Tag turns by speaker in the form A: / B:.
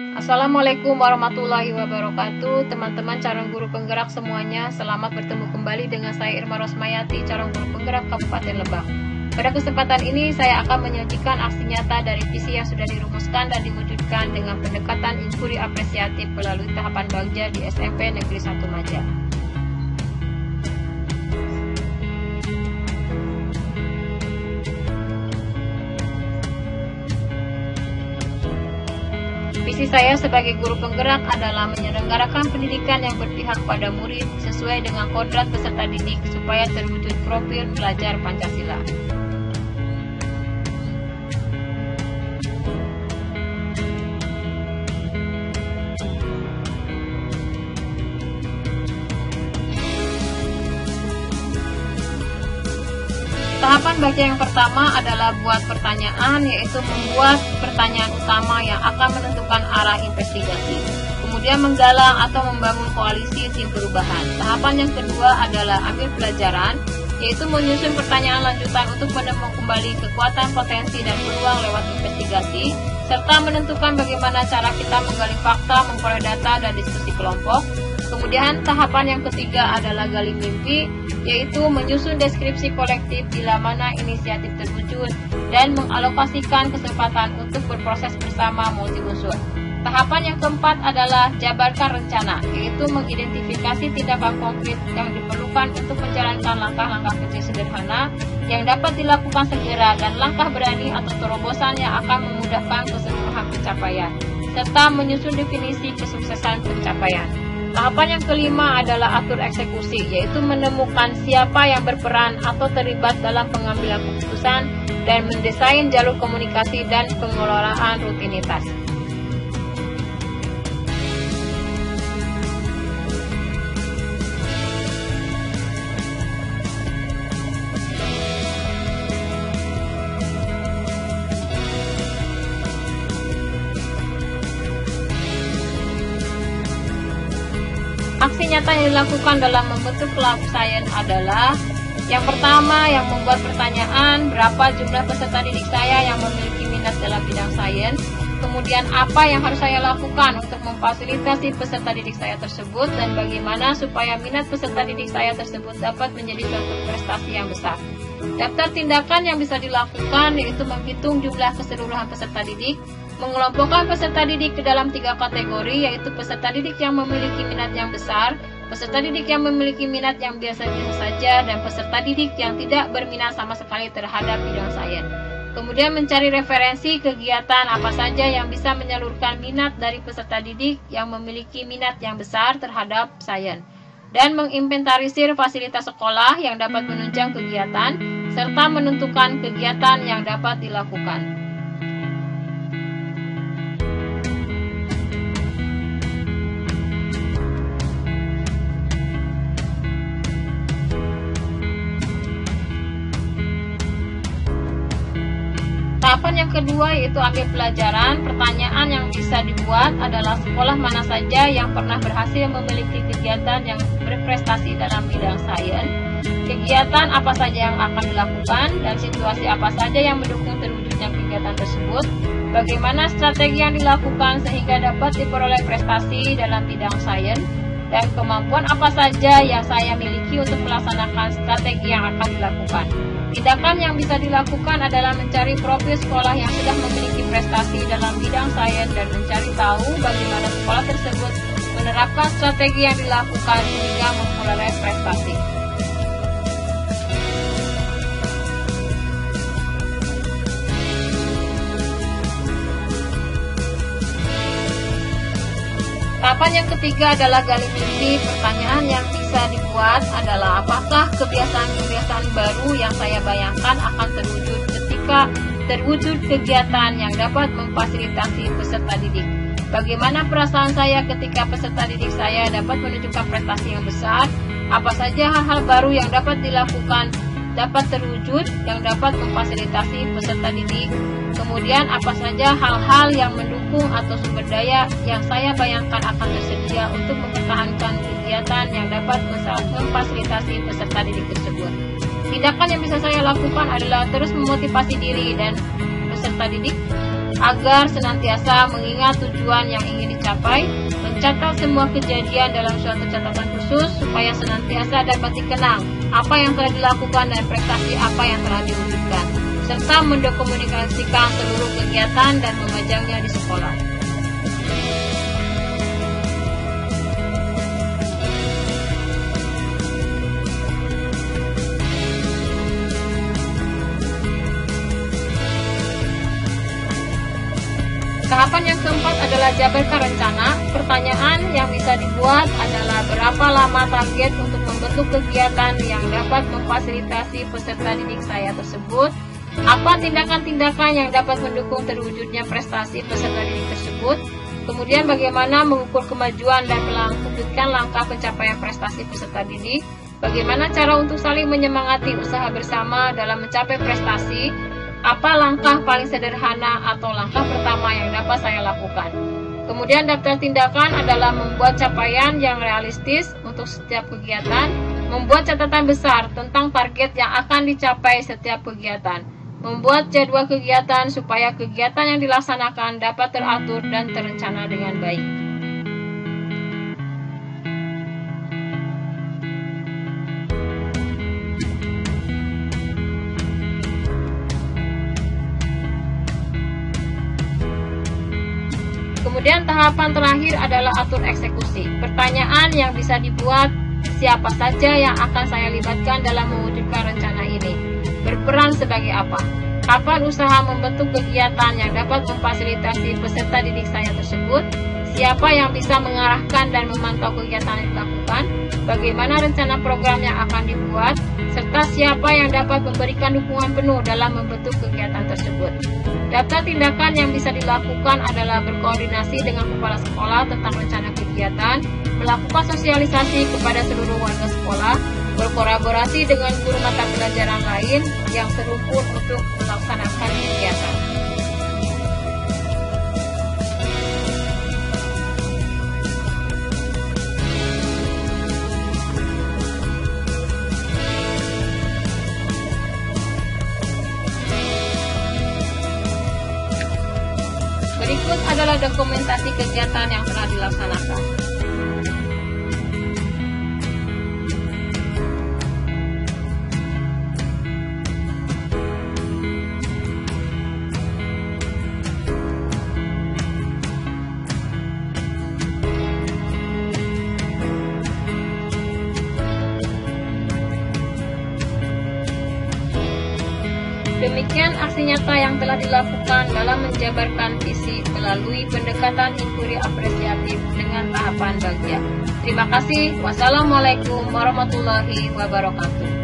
A: Assalamualaikum warahmatullahi wabarakatuh. Teman-teman calon guru penggerak semuanya, selamat bertemu kembali dengan saya Irma Rosmayati, calon guru penggerak Kabupaten Lebak. Pada kesempatan ini saya akan menyajikan aksi nyata dari visi yang sudah dirumuskan dan diwujudkan dengan pendekatan inquiry apresiatif melalui tahapan bagja di SMP Negeri 1 Maja. Visi saya sebagai guru penggerak adalah menyelenggarakan pendidikan yang berpihak pada murid sesuai dengan kodrat peserta didik supaya terwujud profil pelajar Pancasila. Tahapan baca yang pertama adalah buat pertanyaan, yaitu membuat pertanyaan utama yang akan menentukan arah investigasi. Kemudian menggalang atau membangun koalisi tim perubahan. Tahapan yang kedua adalah ambil pelajaran, yaitu menyusun pertanyaan lanjutan untuk menemukan kembali kekuatan, potensi, dan peluang lewat investigasi, serta menentukan bagaimana cara kita menggali fakta, memperoleh data, dan diskusi kelompok. Kemudian tahapan yang ketiga adalah gali mimpi, yaitu menyusun deskripsi kolektif bila mana inisiatif terwujud dan mengalokasikan kesempatan untuk berproses bersama multi unsur. Tahapan yang keempat adalah jabarkan rencana, yaitu mengidentifikasi tindakan konkret yang diperlukan untuk menjalankan langkah-langkah kecil sederhana yang dapat dilakukan segera dan langkah berani atau terobosan yang akan memudahkan keseluruhan pencapaian, serta menyusun definisi kesuksesan pencapaian. Tahapan yang kelima adalah atur eksekusi, yaitu menemukan siapa yang berperan atau terlibat dalam pengambilan keputusan dan mendesain jalur komunikasi dan pengelolaan rutinitas. Aksi nyata yang dilakukan dalam membentuk kelompok sains adalah yang pertama, yang membuat pertanyaan berapa jumlah peserta didik saya yang memiliki minat dalam bidang sains, kemudian apa yang harus saya lakukan untuk memfasilitasi peserta didik saya tersebut, dan bagaimana supaya minat peserta didik saya tersebut dapat menjadi suatu prestasi yang besar. Daftar tindakan yang bisa dilakukan yaitu menghitung jumlah keseluruhan peserta didik, mengelompokkan peserta didik ke dalam 3 kategori, yaitu peserta didik yang memiliki minat yang besar, peserta didik yang memiliki minat yang biasa-biasa saja, dan peserta didik yang tidak berminat sama sekali terhadap bidang sains. Kemudian mencari referensi kegiatan apa saja yang bisa menyalurkan minat dari peserta didik yang memiliki minat yang besar terhadap sains, dan menginventarisir fasilitas sekolah yang dapat menunjang kegiatan, serta menentukan kegiatan yang dapat dilakukan. Tahapan yang kedua yaitu ambil pelajaran. Pertanyaan yang bisa dibuat adalah sekolah mana saja yang pernah berhasil memiliki kegiatan yang berprestasi dalam bidang sains, kegiatan apa saja yang akan dilakukan, dan situasi apa saja yang mendukung terwujudnya kegiatan tersebut, bagaimana strategi yang dilakukan sehingga dapat diperoleh prestasi dalam bidang sains, dan kemampuan apa saja yang saya miliki untuk melaksanakan strategi yang akan dilakukan. Tindakan yang bisa dilakukan adalah mencari profil sekolah yang sudah memiliki prestasi dalam bidang sains dan mencari tahu bagaimana sekolah tersebut menerapkan strategi yang dilakukan sehingga memperoleh prestasi. Tahapan yang ketiga adalah gali mimpi. Pertanyaan yang bisa dibuat adalah apakah kebiasaan-kebiasaan baru yang saya bayangkan akan terwujud ketika terwujud kegiatan yang dapat memfasilitasi peserta didik. Bagaimana perasaan saya ketika peserta didik saya dapat menunjukkan prestasi yang besar? Apa saja hal-hal baru yang dapat dilakukan dapat terwujud yang dapat memfasilitasi peserta didik? Kemudian apa saja hal-hal yang mendukung atau sumber daya yang saya bayangkan akan tersedia untuk mempertahankan kegiatan yang dapat memfasilitasi peserta didik tersebut. Tindakan yang bisa saya lakukan adalah terus memotivasi diri dan peserta didik agar senantiasa mengingat tujuan yang ingin dicapai, mencatat semua kejadian dalam suatu catatan khusus supaya senantiasa dapat dikenang apa yang telah dilakukan dan prestasi apa yang telah diwujudkan, serta mendokumentasikan seluruh kegiatan dan memajangnya di sekolah. Tahapan yang keempat adalah jabarkan rencana. Pertanyaan yang bisa dibuat adalah berapa lama target untuk membentuk kegiatan yang dapat memfasilitasi peserta didik saya tersebut, apa tindakan-tindakan yang dapat mendukung terwujudnya prestasi peserta didik tersebut, kemudian bagaimana mengukur kemajuan dan melanjutkan langkah pencapaian prestasi peserta didik, bagaimana cara untuk saling menyemangati usaha bersama dalam mencapai prestasi, apa langkah paling sederhana atau langkah pertama yang dapat saya lakukan. Kemudian daftar tindakan adalah membuat capaian yang realistis untuk setiap kegiatan, membuat catatan besar tentang target yang akan dicapai setiap kegiatan, membuat jadwal kegiatan supaya kegiatan yang dilaksanakan dapat teratur dan terencana dengan baik. Kemudian tahapan terakhir adalah atur eksekusi. Pertanyaan yang bisa dibuat, siapa saja yang akan saya libatkan dalam mewujudkan rencana ini? Berperan sebagai apa? Kapan usaha membentuk kegiatan yang dapat memfasilitasi peserta didik saya tersebut? Siapa yang bisa mengarahkan dan memantau kegiatan yang dilakukan? Bagaimana rencana program yang akan dibuat? Serta siapa yang dapat memberikan dukungan penuh dalam membentuk kegiatan tersebut. Daftar tindakan yang bisa dilakukan adalah berkoordinasi dengan kepala sekolah tentang rencana kegiatan, melakukan sosialisasi kepada seluruh warga sekolah, berkolaborasi dengan guru mata pelajaran lain yang terhubung untuk melaksanakan kegiatan. Berikut adalah dokumentasi kegiatan yang telah dilaksanakan. Demikian aksi nyata yang telah dilakukan dalam menjabarkan visi melalui pendekatan inquiry apresiatif dengan tahapan bagian. Terima kasih. Wassalamualaikum warahmatullahi wabarakatuh.